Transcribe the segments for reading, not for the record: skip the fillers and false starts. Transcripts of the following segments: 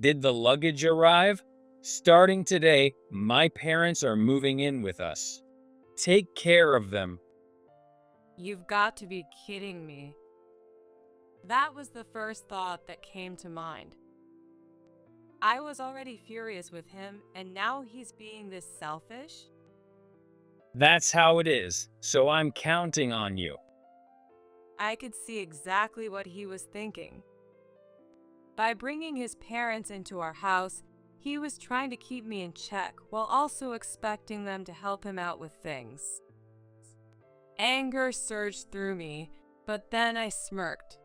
Did the luggage arrive? Starting today, my parents are moving in with us. Take care of them. You've got to be kidding me. That was the first thought that came to mind. I was already furious with him, and now he's being this selfish? That's how it is, so I'm counting on you. I could see exactly what he was thinking. By bringing his parents into our house, he was trying to keep me in check while also expecting them to help him out with things. Anger surged through me, but then I smirked.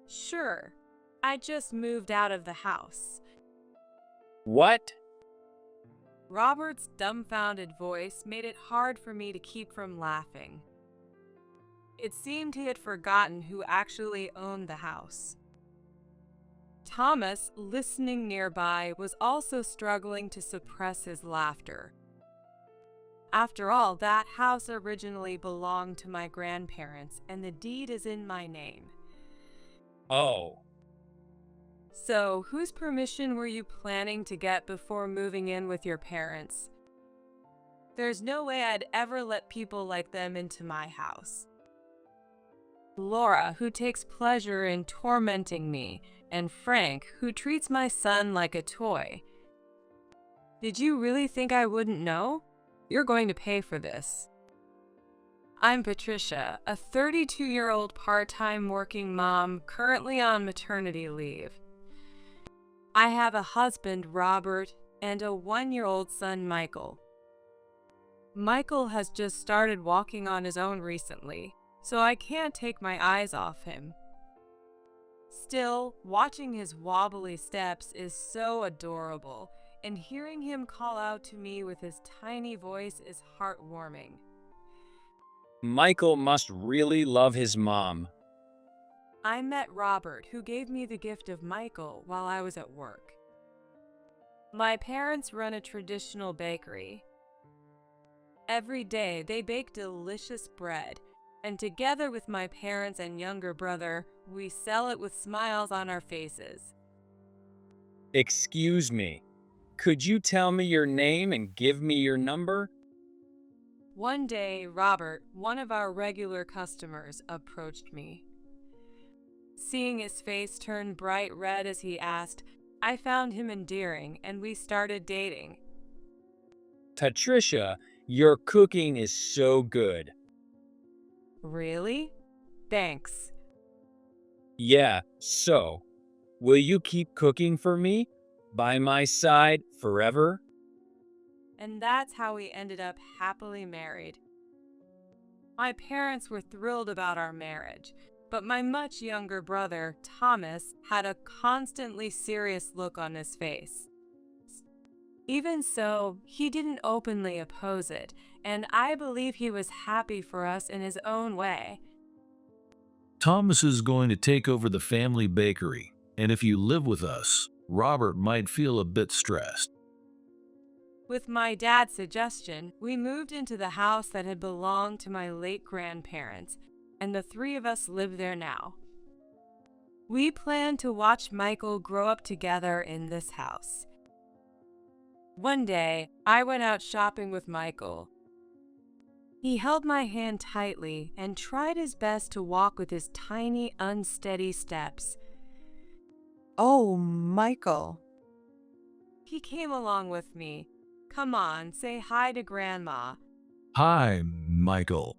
Sure, I just moved out of the house. What? Robert's dumbfounded voice made it hard for me to keep from laughing. It seemed he had forgotten who actually owned the house. Thomas, listening nearby, was also struggling to suppress his laughter. After all, that house originally belonged to my grandparents, and the deed is in my name. Oh, So, whose permission were you planning to get before moving in with your parents? There's no way I'd ever let people like them into my house. Laura, who takes pleasure in tormenting me, and Frank, who treats my son like a toy. Did you really think I wouldn't know? You're going to pay for this. I'm Patricia, a 32-year-old part-time working mom currently on maternity leave. I have a husband, Robert, and a 1-year-old son, Michael. Michael has just started walking on his own recently, so I can't take my eyes off him. Still, watching his wobbly steps is so adorable, and hearing him call out to me with his tiny voice is heartwarming. Michael must really love his mom. I met Robert, who gave me the gift of Michael while I was at work. My parents run a traditional bakery. Every day, they bake delicious bread, and together with my parents and younger brother, we sell it with smiles on our faces. Excuse me. Could you tell me your name and give me your number? One day, Robert, one of our regular customers, approached me. Seeing his face turn bright red as he asked, I found him endearing, and we started dating. Patricia, your cooking is so good. Really? Thanks. Yeah, so, will you keep cooking for me? By my side forever? And that's how we ended up happily married. My parents were thrilled about our marriage, but my much younger brother, Thomas, had a constantly serious look on his face. Even so, he didn't openly oppose it, and I believe he was happy for us in his own way. Thomas is going to take over the family bakery, and if you live with us, Robert might feel a bit stressed. With my dad's suggestion, we moved into the house that had belonged to my late grandparents, and the three of us live there now. We plan to watch Michael grow up together in this house. One day, I went out shopping with Michael. He held my hand tightly and tried his best to walk with his tiny, unsteady steps. Oh, Michael. He came along with me. Come on, say hi to Grandma. Hi, Michael.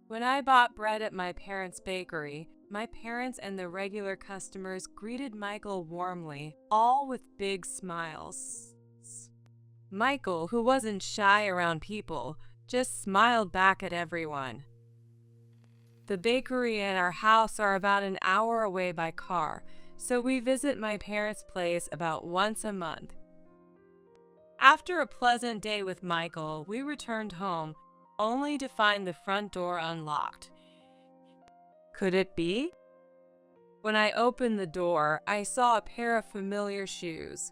When I bought bread at my parents' bakery, my parents and the regular customers greeted Michael warmly, all with big smiles. Michael, who wasn't shy around people, just smiled back at everyone. The bakery and our house are about an hour away by car, so we visit my parents' place about once a month. After a pleasant day with Michael, we returned home, only to find the front door unlocked. Could it be? When I opened the door, I saw a pair of familiar shoes.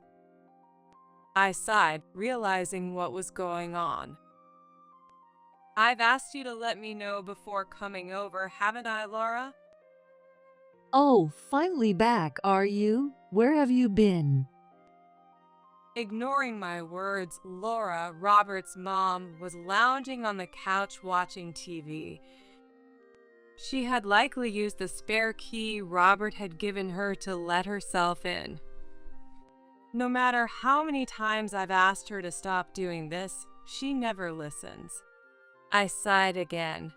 I sighed, realizing what was going on. I've asked you to let me know before coming over, haven't I, Laura? Oh, finally back, are you? Where have you been? Ignoring my words, Laura, Robert's mom, was lounging on the couch watching TV. She had likely used the spare key Robert had given her to let herself in. No matter how many times I've asked her to stop doing this, she never listens. I sighed again.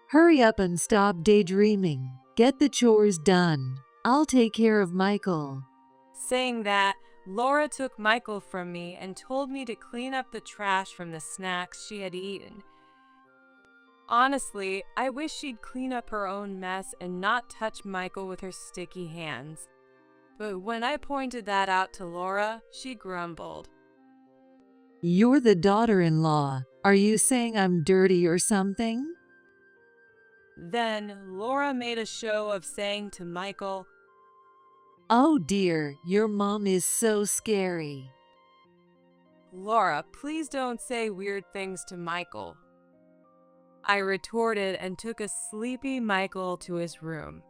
Hurry up and stop daydreaming. Get the chores done. I'll take care of Michael. Saying that, Laura took Michael from me and told me to clean up the trash from the snacks she had eaten. Honestly, I wish she'd clean up her own mess and not touch Michael with her sticky hands. But when I pointed that out to Laura, she grumbled. You're the daughter-in-law. Are you saying I'm dirty or something? Then Laura made a show of saying to Michael, Oh dear, your mom is so scary. Laura, please don't say weird things to Michael. I retorted and took a sleepy Michael to his room.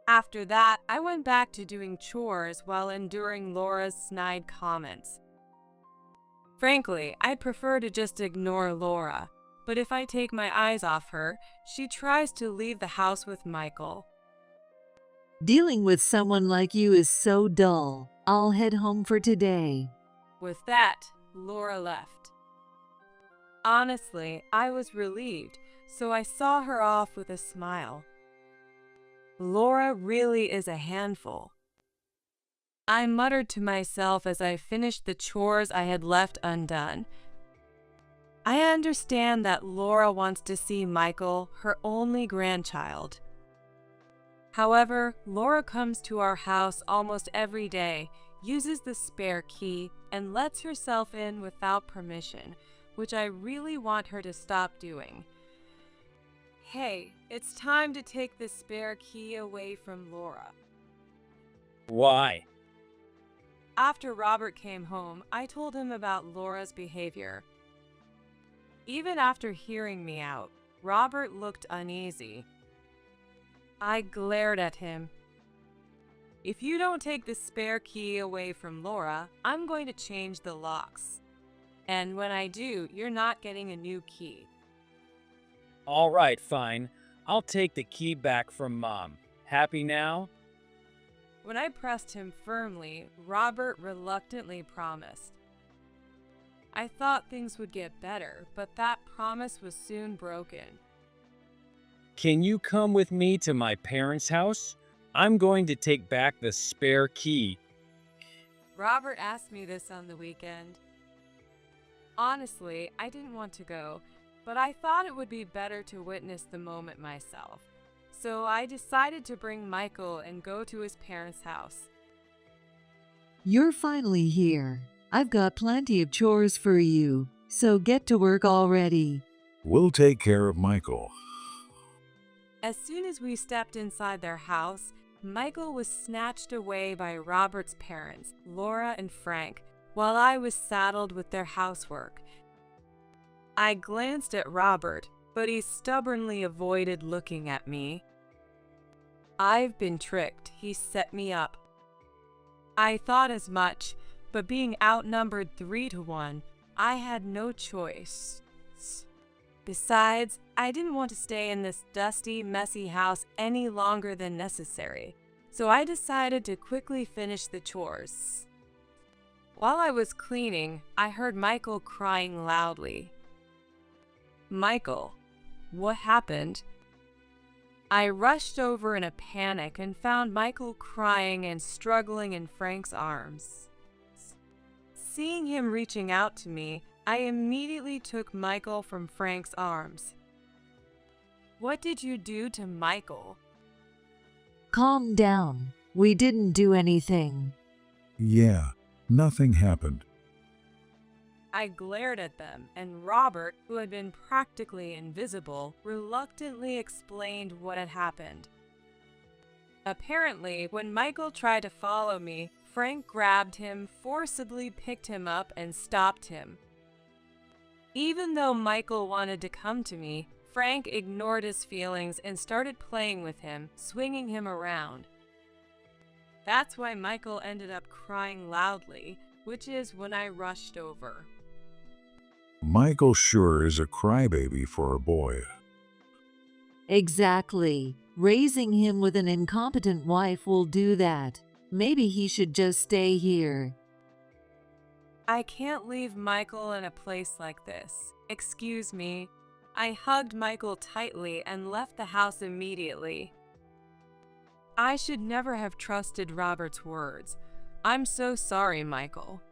After that, I went back to doing chores while enduring Laura's snide comments. Frankly, I'd prefer to just ignore Laura, but if I take my eyes off her, she tries to leave the house with Michael. Dealing with someone like you is so dull. I'll head home for today. With that, Laura left. Honestly, I was relieved, so I saw her off with a smile. Laura really is a handful. I muttered to myself as I finished the chores I had left undone. I understand that Laura wants to see Michael, her only grandchild. However, Laura comes to our house almost every day, uses the spare key, and lets herself in without permission, which I really want her to stop doing. Hey, it's time to take the spare key away from Laura. Why? After Robert came home, I told him about Laura's behavior. Even after hearing me out, Robert looked uneasy. I glared at him. If you don't take the spare key away from Laura, I'm going to change the locks. And when I do, you're not getting a new key. All right, fine. I'll take the key back from Mom. Happy now? When I pressed him firmly, Robert reluctantly promised. I thought things would get better, but that promise was soon broken. Can you come with me to my parents' house? I'm going to take back the spare key. Robert asked me this on the weekend. Honestly, I didn't want to go, but I thought it would be better to witness the moment myself. So I decided to bring Michael and go to his parents' house. You're finally here. I've got plenty of chores for you, so get to work already. We'll take care of Michael. As soon as we stepped inside their house, Michael was snatched away by Robert's parents, Laura and Frank, while I was saddled with their housework. I glanced at Robert, but he stubbornly avoided looking at me. I've been tricked. He set me up. I thought as much, but being outnumbered 3-1, I had no choice. Besides, I didn't want to stay in this dusty, messy house any longer than necessary, so I decided to quickly finish the chores. While I was cleaning, I heard Michael crying loudly. Michael, what happened? I rushed over in a panic and found Michael crying and struggling in Frank's arms. Seeing him reaching out to me, I immediately took Michael from Frank's arms. What did you do to Michael? Calm down. We didn't do anything. Yeah, nothing happened. I glared at them, and Robert, who had been practically invisible, reluctantly explained what had happened. Apparently, when Michael tried to follow me, Frank grabbed him, forcibly picked him up, and stopped him. Even though Michael wanted to come to me, Frank ignored his feelings and started playing with him, swinging him around. That's why Michael ended up crying loudly, which is when I rushed over. Michael sure is a crybaby for a boy. Exactly. Raising him with an incompetent wife will do that. Maybe he should just stay here. I can't leave Michael in a place like this. Excuse me. I hugged Michael tightly and left the house immediately. I should never have trusted Robert's words. I'm so sorry, Michael.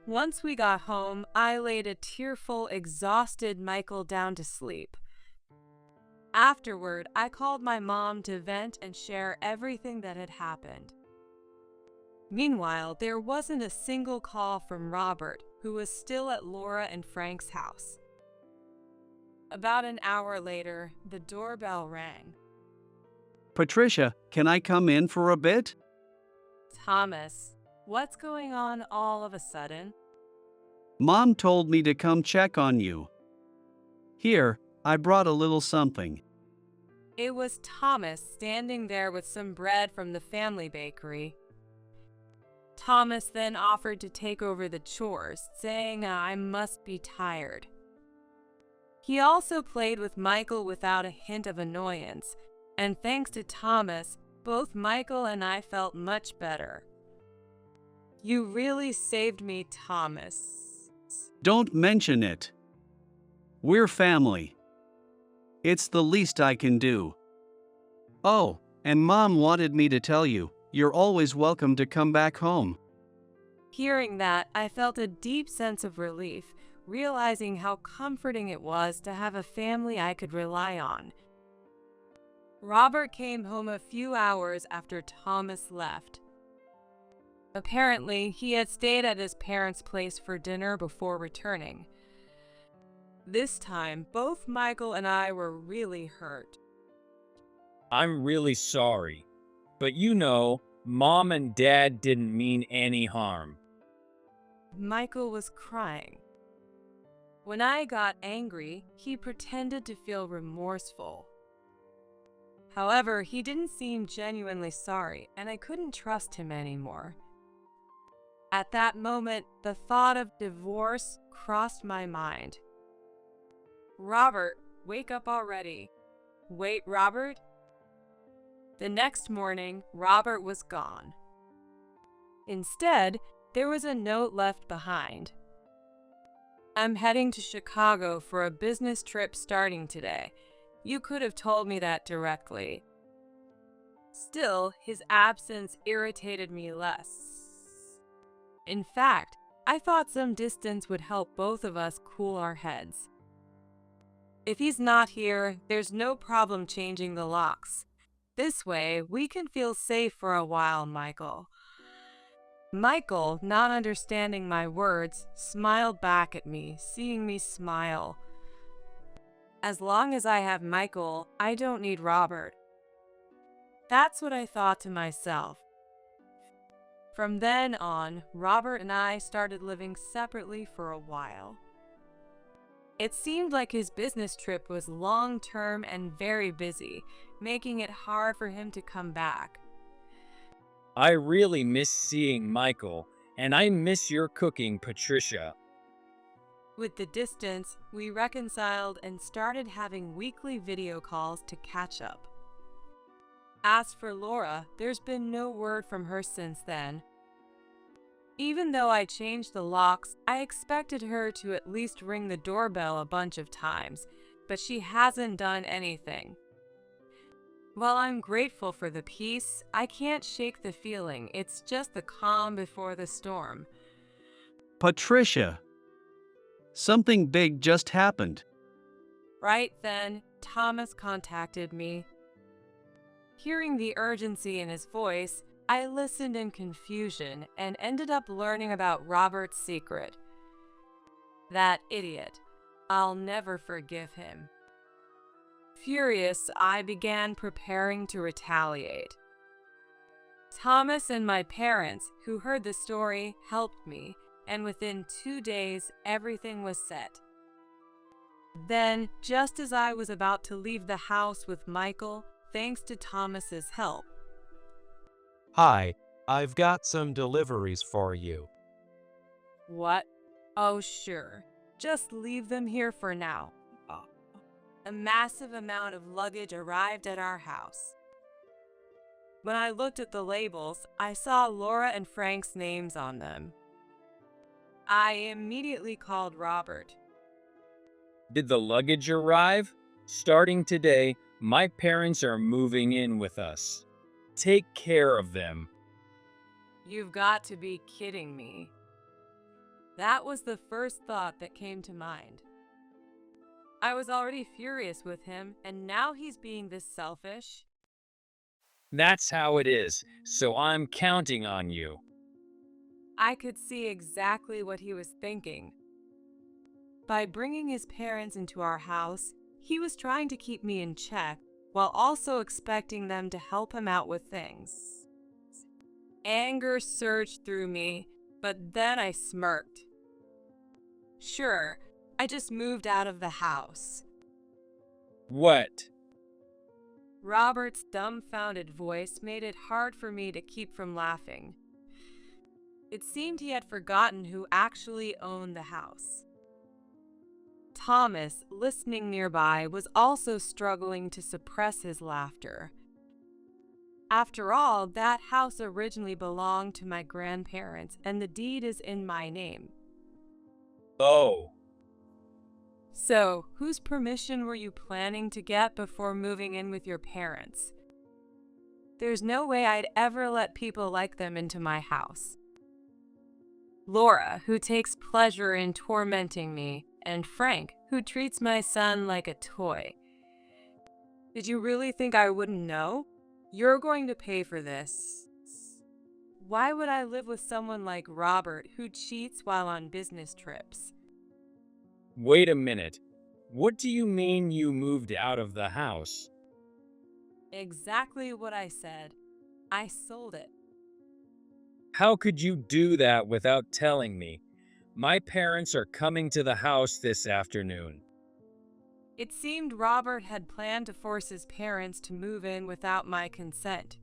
Once we got home, I laid a tearful, exhausted Michael down to sleep. Afterward, I called my mom to vent and share everything that had happened. Meanwhile, there wasn't a single call from Robert, who was still at Laura and Frank's house. About an hour later, the doorbell rang. Patricia, can I come in for a bit? Thomas, what's going on all of a sudden? Mom told me to come check on you. Here, I brought a little something. It was Thomas standing there with some bread from the family bakery. Thomas then offered to take over the chores, saying I must be tired. He also played with Michael without a hint of annoyance, and thanks to Thomas, both Michael and I felt much better. You really saved me, Thomas. Don't mention it. We're family. It's the least I can do. Oh, and Mom wanted me to tell you, you're always welcome to come back home. Hearing that, I felt a deep sense of relief, realizing how comforting it was to have a family I could rely on. Robert came home a few hours after Thomas left. Apparently, he had stayed at his parents' place for dinner before returning. This time, both Michael and I were really hurt. I'm really sorry, but you know, Mom and Dad didn't mean any harm. Michael was crying. When I got angry, he pretended to feel remorseful. However, he didn't seem genuinely sorry, and I couldn't trust him anymore. At that moment, the thought of divorce crossed my mind. Robert, wake up already. Wait, Robert? The next morning, Robert was gone. Instead, there was a note left behind. I'm heading to Chicago for a business trip starting today. You could have told me that directly. Still, his absence irritated me less. In fact, I thought some distance would help both of us cool our heads. If he's not here, there's no problem changing the locks. This way, we can feel safe for a while, Michael. Michael, not understanding my words, smiled back at me, seeing me smile. As long as I have Michael, I don't need Robert. That's what I thought to myself. From then on, Robert and I started living separately for a while. It seemed like his business trip was long-term and very busy, making it hard for him to come back. I really miss seeing Michael, and I miss your cooking, Patricia. With the distance, we reconciled and started having weekly video calls to catch up. As for Laura, there's been no word from her since then. Even though I changed the locks, I expected her to at least ring the doorbell a bunch of times, but she hasn't done anything. While I'm grateful for the peace, I can't shake the feeling it's just the calm before the storm. Patricia, something big just happened. Right then, Thomas contacted me. Hearing the urgency in his voice, I listened in confusion and ended up learning about Robert's secret. That idiot. I'll never forgive him. Furious, I began preparing to retaliate. Thomas and my parents, who heard the story, helped me, and within 2 days, everything was set. Then, just as I was about to leave the house with Michael, thanks to Thomas's help. Hi, I've got some deliveries for you. What? Oh, sure. Just leave them here for now. A massive amount of luggage arrived at our house. When I looked at the labels, I saw Laura and Frank's names on them. I immediately called Robert. Did the luggage arrive? Starting today, my parents are moving in with us. Take care of them. You've got to be kidding me. That was the first thought that came to mind. I was already furious with him, and now he's being this selfish. That's how it is, so I'm counting on you. I could see exactly what he was thinking. By bringing his parents into our house, he was trying to keep me in check while also expecting them to help him out with things. Anger surged through me, but then I smirked. Sure, I just moved out of the house. What? Robert's dumbfounded voice made it hard for me to keep from laughing. It seemed he had forgotten who actually owned the house. Thomas, listening nearby, was also struggling to suppress his laughter. After all, that house originally belonged to my grandparents, and the deed is in my name. Oh. So, whose permission were you planning to get before moving in with your parents? There's no way I'd ever let people like them into my house. Laura, who takes pleasure in tormenting me, and Frank, who treats my son like a toy. Did you really think I wouldn't know? You're going to pay for this. Why would I live with someone like Robert who cheats while on business trips? Wait a minute. What do you mean you moved out of the house? Exactly what I said. I sold it. How could you do that without telling me? My parents are coming to the house this afternoon. It seemed Robert had planned to force his parents to move in without my consent.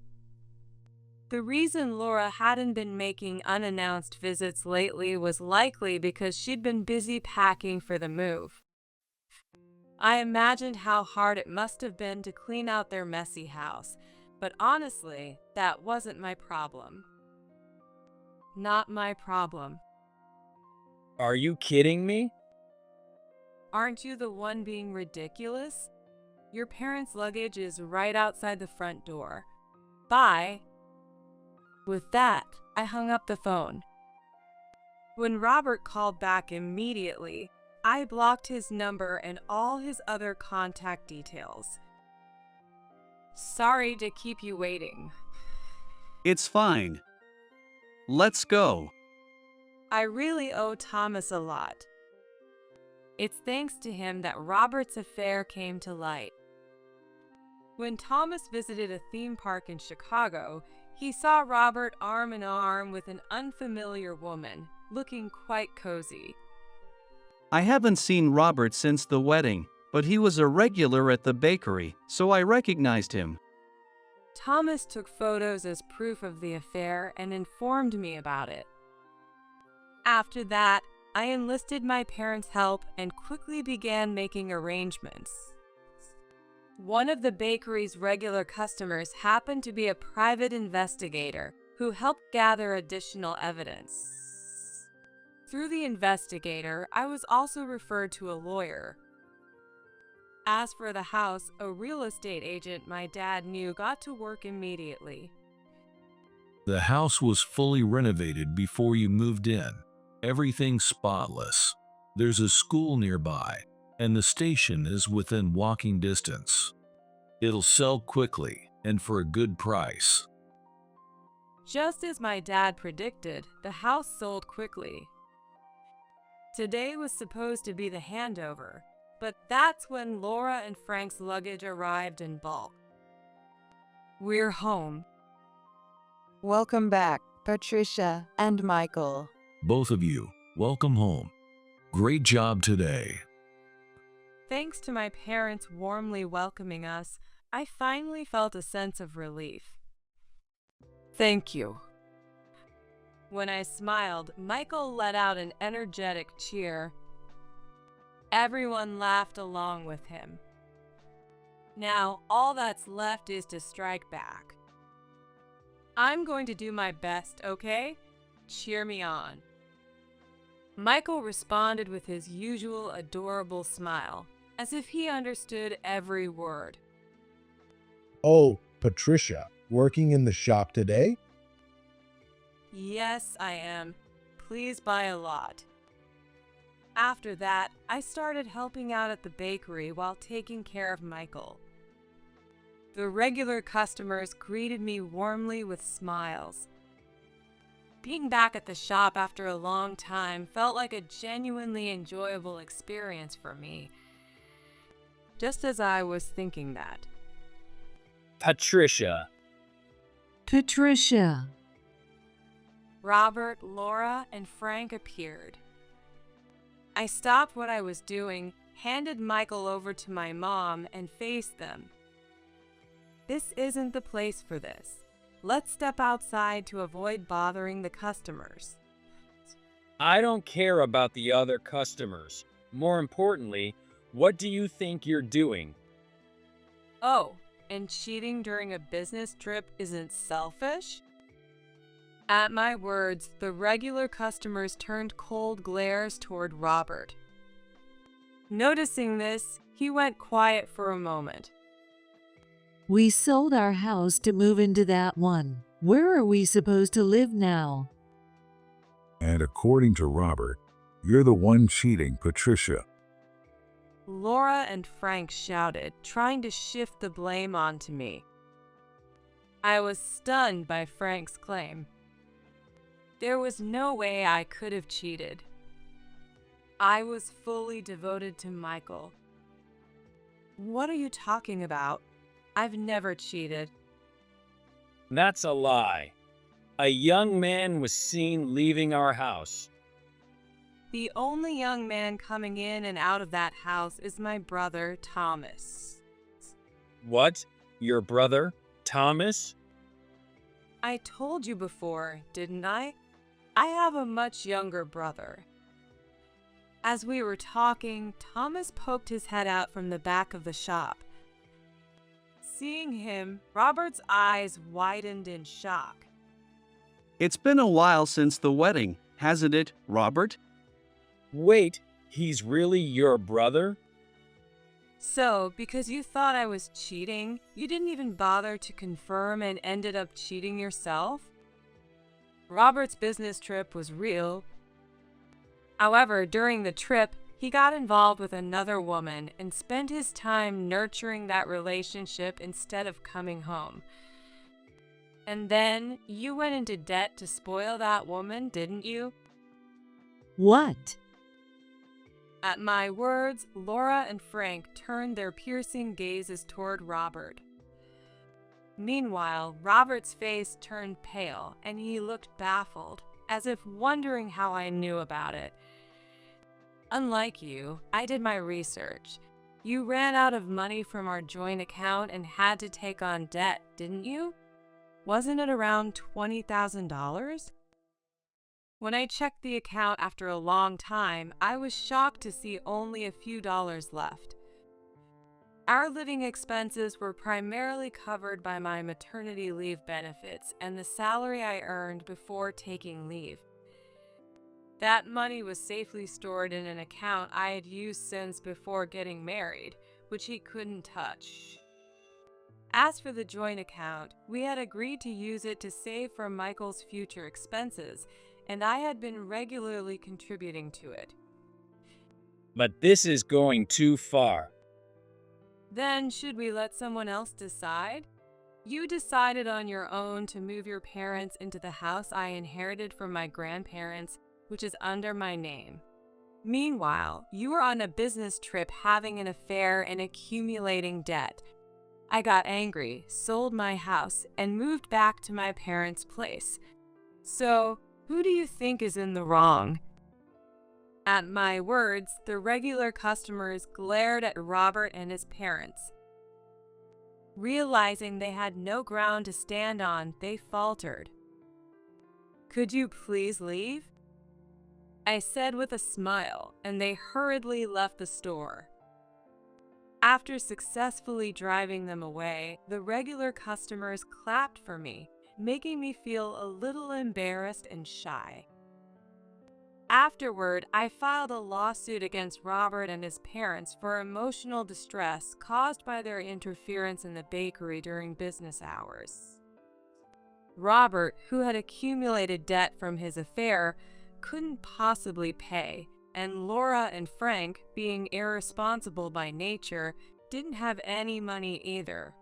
The reason Laura hadn't been making unannounced visits lately was likely because she'd been busy packing for the move. I imagined how hard it must have been to clean out their messy house, but honestly, that wasn't my problem. Not my problem. Are you kidding me? Aren't you the one being ridiculous? Your parents' luggage is right outside the front door. Bye. With that, I hung up the phone. When Robert called back immediately, I blocked his number and all his other contact details. Sorry to keep you waiting. It's fine. Let's go. I really owe Thomas a lot. It's thanks to him that Robert's affair came to light. When Thomas visited a theme park in Chicago, he saw Robert arm in arm with an unfamiliar woman, looking quite cozy. I haven't seen Robert since the wedding, but he was a regular at the bakery, so I recognized him. Thomas took photos as proof of the affair and informed me about it. After that, I enlisted my parents' help and quickly began making arrangements. One of the bakery's regular customers happened to be a private investigator who helped gather additional evidence. Through the investigator, I was also referred to a lawyer. As for the house, a real estate agent my dad knew got to work immediately. The house was fully renovated before you moved in. Everything's spotless. There's a school nearby, and the station is within walking distance. It'll sell quickly and for a good price. Just as my dad predicted, the house sold quickly. Today was supposed to be the handover, but that's when Laura and Frank's luggage arrived in bulk. We're home. Welcome back, Patricia and Michael. Both of you, welcome home. Great job today. Thanks to my parents warmly welcoming us, I finally felt a sense of relief. Thank you. When I smiled, Michael let out an energetic cheer. Everyone laughed along with him. Now, all that's left is to strike back. I'm going to do my best, okay? Cheer me on. Michael responded with his usual adorable smile, as if he understood every word. Oh, Patricia, working in the shop today? Yes, I am. Please buy a lot. After that, I started helping out at the bakery while taking care of Michael. The regular customers greeted me warmly with smiles. Being back at the shop after a long time felt like a genuinely enjoyable experience for me. Just as I was thinking that, Patricia. Patricia. Robert, Laura, and Frank appeared. I stopped what I was doing, handed Michael over to my mom, and faced them. This isn't the place for this. Let's step outside to avoid bothering the customers. I don't care about the other customers. More importantly, what do you think you're doing? Oh, and cheating during a business trip isn't selfish? At my words, the regular customers turned cold glares toward Robert. Noticing this, he went quiet for a moment. We sold our house to move into that one. Where are we supposed to live now? And according to Robert, you're the one cheating Patricia. Laura and Frank shouted, trying to shift the blame onto me. I was stunned by Frank's claim. There was no way I could have cheated. I was fully devoted to Michael. What are you talking about? I've never cheated. That's a lie. A young man was seen leaving our house. The only young man coming in and out of that house is my brother, Thomas. What? Your brother, Thomas? I told you before, didn't I? I have a much younger brother. As we were talking, Thomas poked his head out from the back of the shop. Seeing him, Robert's eyes widened in shock. It's been a while since the wedding, hasn't it, Robert? Wait, he's really your brother? So, because you thought I was cheating, you didn't even bother to confirm and ended up cheating yourself? Robert's business trip was real. However, during the trip, he got involved with another woman and spent his time nurturing that relationship instead of coming home. And then, you went into debt to spoil that woman, didn't you? What? At my words, Laura and Frank turned their piercing gazes toward Robert. Meanwhile, Robert's face turned pale, and he looked baffled, as if wondering how I knew about it. Unlike you, I did my research. You ran out of money from our joint account and had to take on debt, didn't you? Wasn't it around $20,000? When I checked the account after a long time, I was shocked to see only a few dollars left. Our living expenses were primarily covered by my maternity leave benefits and the salary I earned before taking leave. That money was safely stored in an account I had used since before getting married, which he couldn't touch. As for the joint account, we had agreed to use it to save for Michael's future expenses, and I had been regularly contributing to it. But this is going too far. Then, should we let someone else decide? You decided on your own to move your parents into the house I inherited from my grandparents, which is under my name. Meanwhile, you were on a business trip having an affair and accumulating debt. I got angry, sold my house, and moved back to my parents' place. So, who do you think is in the wrong? At my words, the regular customers glared at Robert and his parents. Realizing they had no ground to stand on, they faltered. "Could you please leave?" I said with a smile, and they hurriedly left the store. After successfully driving them away, the regular customers clapped for me, making me feel a little embarrassed and shy. Afterward, I filed a lawsuit against Robert and his parents for emotional distress caused by their interference in the bakery during business hours. Robert, who had accumulated debt from his affair, couldn't possibly pay, and Laura and Frank, being irresponsible by nature, didn't have any money either.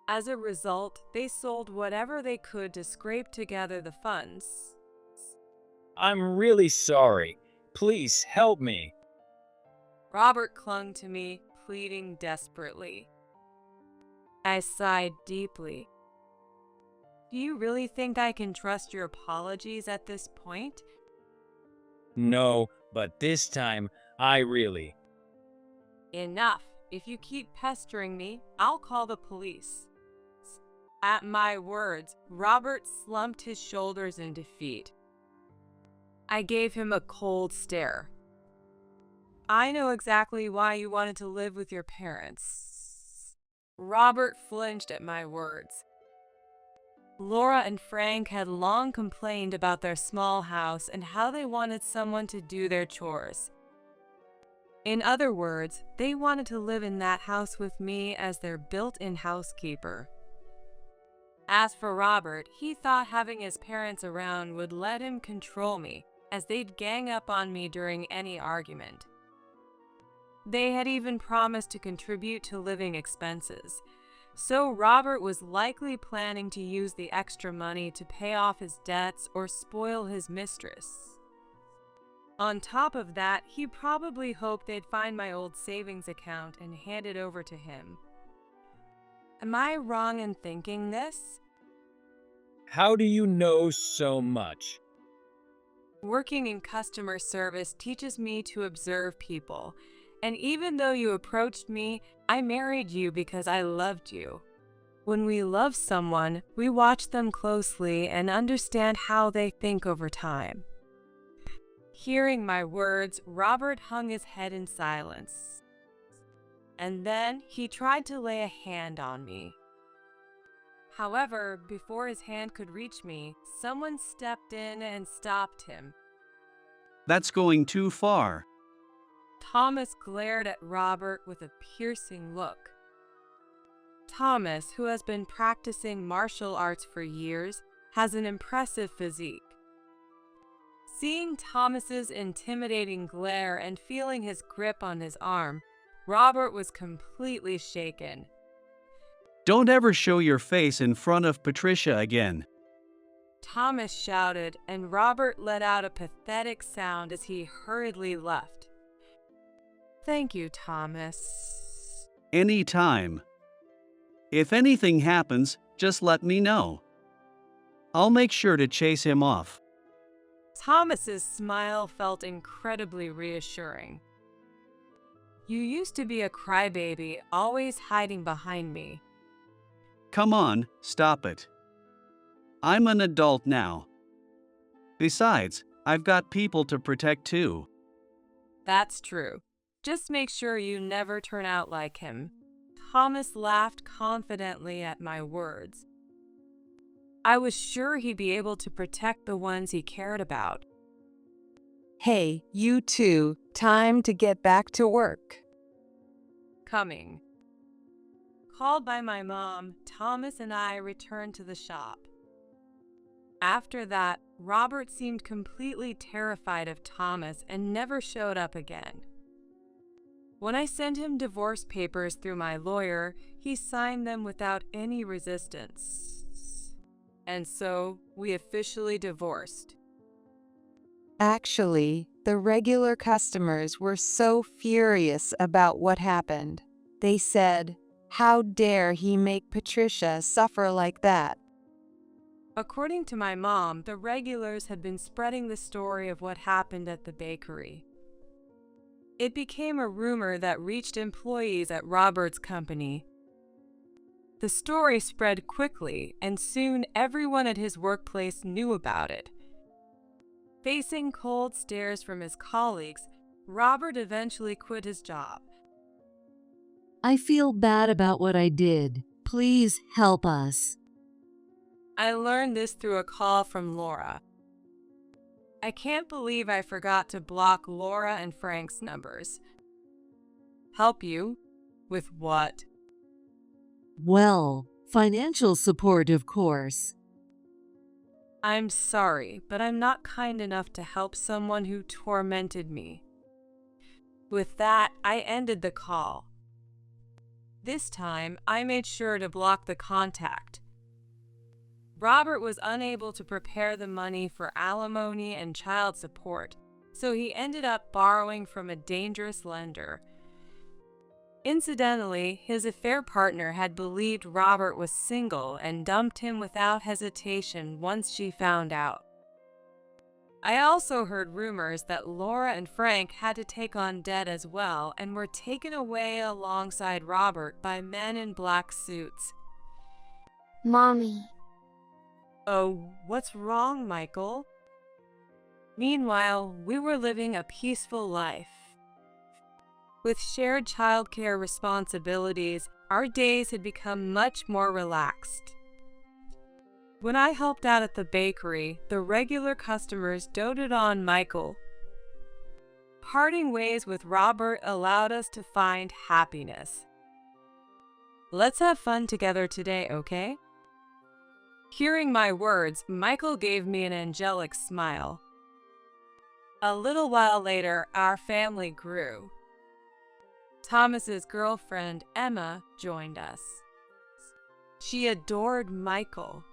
As a result, they sold whatever they could to scrape together the funds. I'm really sorry. Please help me. Robert clung to me, pleading desperately. I sighed deeply. "Do you really think I can trust your apologies at this point?" No, but this time, I really. "Enough. If you keep pestering me, I'll call the police." At my words, Robert slumped his shoulders in defeat. I gave him a cold stare. "I know exactly why you wanted to live with your parents." Robert flinched at my words. Laura and Frank had long complained about their small house and how they wanted someone to do their chores. In other words, they wanted to live in that house with me as their built-in housekeeper. As for Robert, he thought having his parents around would let him control me, as they'd gang up on me during any argument. They had even promised to contribute to living expenses, so Robert was likely planning to use the extra money to pay off his debts or spoil his mistress. On top of that, he probably hoped they'd find my old savings account and hand it over to him. Am I wrong in thinking this? How do you know so much? Working in customer service teaches me to observe people, and even though you approached me, I married you because I loved you. When we love someone, we watch them closely and understand how they think over time. Hearing my words, Robert hung his head in silence. And then he tried to lay a hand on me. However, before his hand could reach me, someone stepped in and stopped him. That's going too far. Thomas glared at Robert with a piercing look. Thomas, who has been practicing martial arts for years, has an impressive physique. Seeing Thomas's intimidating glare and feeling his grip on his arm, Robert was completely shaken. Don't ever show your face in front of Patricia again. Thomas shouted, and Robert let out a pathetic sound as he hurriedly left. Thank you, Thomas. Any time. If anything happens, just let me know. I'll make sure to chase him off. Thomas's smile felt incredibly reassuring. You used to be a crybaby, always hiding behind me. Come on, stop it. I'm an adult now. Besides, I've got people to protect too. That's true. Just make sure you never turn out like him. Thomas laughed confidently at my words. I was sure he'd be able to protect the ones he cared about. Hey, you two, time to get back to work. Coming. Called by my mom, Thomas and I returned to the shop. After that, Robert seemed completely terrified of Thomas and never showed up again. When I sent him divorce papers through my lawyer, he signed them without any resistance. And so, we officially divorced. Actually, the regular customers were so furious about what happened. They said, "How dare he make Patricia suffer like that?" According to my mom, the regulars had been spreading the story of what happened at the bakery. It became a rumor that reached employees at Robert's company. The story spread quickly, and soon everyone at his workplace knew about it. Facing cold stares from his colleagues, Robert eventually quit his job. I feel bad about what I did. Please help us. I learned this through a call from Laura. I can't believe I forgot to block Laura and Frank's numbers. Help you? With what? Well, financial support, of course. I'm sorry, but I'm not kind enough to help someone who tormented me. With that, I ended the call. This time, I made sure to block the contact. Robert was unable to prepare the money for alimony and child support, so he ended up borrowing from a dangerous lender. Incidentally, his affair partner had believed Robert was single and dumped him without hesitation once she found out. I also heard rumors that Laura and Frank had to take on debt as well and were taken away alongside Robert by men in black suits. Mommy. Oh, what's wrong, Michael? Meanwhile, we were living a peaceful life. With shared childcare responsibilities, our days had become much more relaxed. When I helped out at the bakery, the regular customers doted on Michael. Parting ways with Robert allowed us to find happiness. Let's have fun together today, okay? Hearing my words, Michael gave me an angelic smile. A little while later, our family grew. Thomas's girlfriend, Emma, joined us. She adored Michael.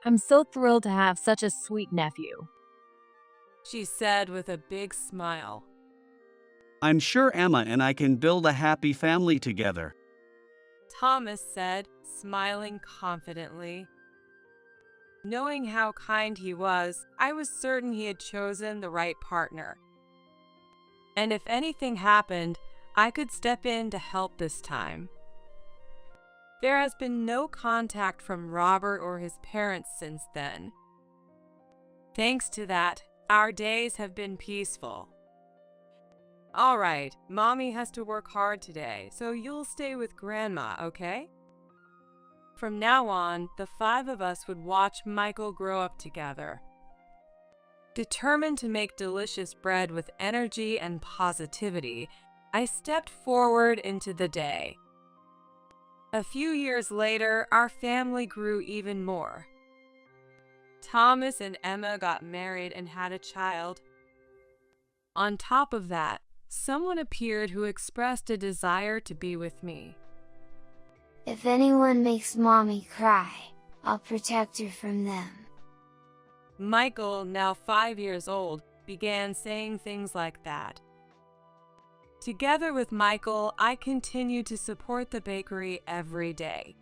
I'm so thrilled to have such a sweet nephew. She said with a big smile. I'm sure Emma and I can build a happy family together. Thomas said, smiling confidently. Knowing how kind he was, I was certain he had chosen the right partner. And if anything happened, I could step in to help this time. There has been no contact from Robert or his parents since then. Thanks to that, our days have been peaceful. All right, Mommy has to work hard today, so you'll stay with Grandma, okay? From now on, the 5 of us would watch Michael grow up together. Determined to make delicious bread with energy and positivity, I stepped forward into the day. A few years later, our family grew even more. Thomas and Emma got married and had a child. On top of that, someone appeared who expressed a desire to be with me. If anyone makes Mommy cry, I'll protect her from them. Michael, now 5 years old, began saying things like that. Together with Michael, I continue to support the bakery every day.